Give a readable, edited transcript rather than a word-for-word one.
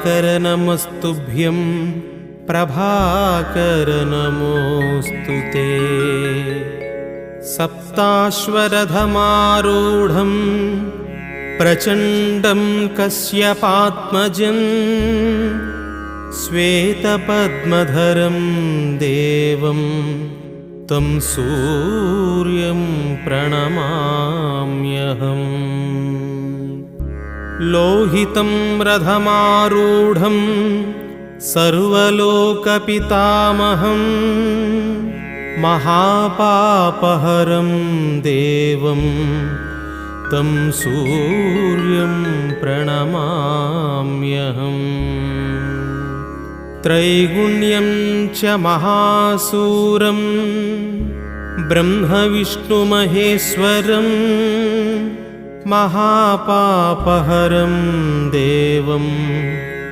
दिवाकर नमस्तुभ्यं प्रभाकर नमोऽस्तु ते। सप्ताश्वरथमारूढं प्रचण्डं कश्यपात्मजं श्वेतपद्मधरं देवं तं सूर्यं प्रणमाम्यहम्। लोहितं रथमारूढं सर्वलोकपितामहं महापापहरं देवं तं सूर्यं प्रणमाम्यहम्। त्रैगुण्यं च महासूरं ब्रह्मविष्णुमहेश्वरं महापापहरं देवं